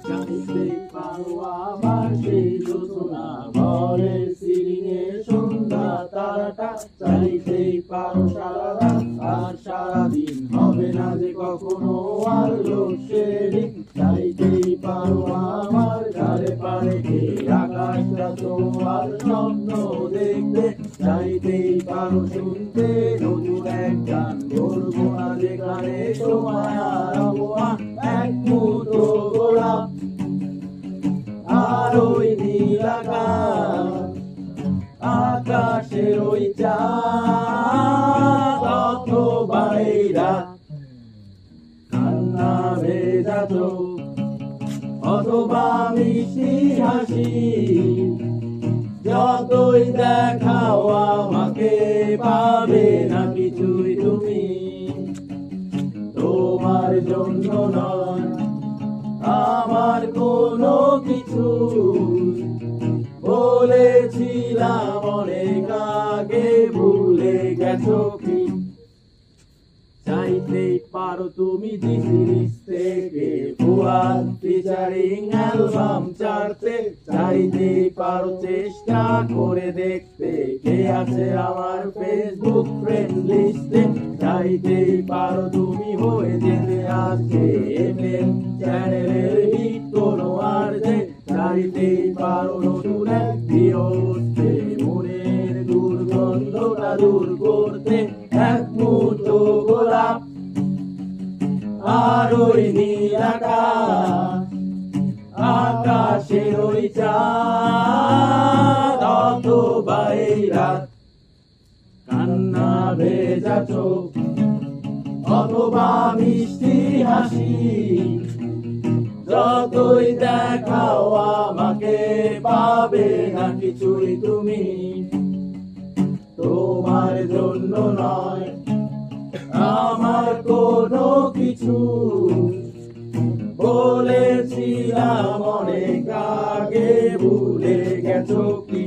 জানিতেই পারো আমার সেই যোজনা ঘরের সিলিংয়ে সন্ধ্যা তারাটা, চাইতেই পারো সারা রাত আর সারাদিন হবে না যে কখনো আর লোডশেডিং। চাইতেই পারো আমার ধারে পারে কে আকাশটা তোমার স্বপ্ন দেখতে, চাইতেই পারো শুনতে নতুন এক গান বলবো না যেখানে সময় আর আবহাওয়া এক মুহূর্ত গোলাপ আর ওই নীল আকাশ, আকাশের ওই চাঁদ অথবা এই রাত, কান্না ভেজা চোখ অথবা মিষ্টি হাসি, যতই দেখাও আমাকে পাবে না কিছুই তুমি। তোমার জন্য নয় আমার কোনো কিছু, বলেছিলাম অনেক আগে ভুলে গেছো কি? চাইতেই পারো তুমি দিশিরিস থেকে ফুয়াদ ফিচারিং অ্যালবাম ছাড়তে, চাইতেই পারো চেষ্টা করে দেখতে কে আছে আমার ফেসবুক ফ্রেন্ড লিস্টে, চাইতেই পারো তুমি হয়ে যেতে আজকে এফএম চ্যানেলের হিট কোনো আরজে, চাইতেই পারো নতুন এক বিরোধে মনের দুর্গন্ধটা দূর করতে এক মুহূর্ত গোলাপ আর ওই নীল আকাশ, আকাশের ওই চাঁদ অথবা এই রাত, কান্না ভেজা চোখ অথবা মিষ্টি হাসি, যতই দেখাও আমাকে পাবে না কিছুই তুমি। তোমার জন্য নয় আমার কোনো কিছু, বলেছিলাম অনেক আগে ভুলে গেছো কি?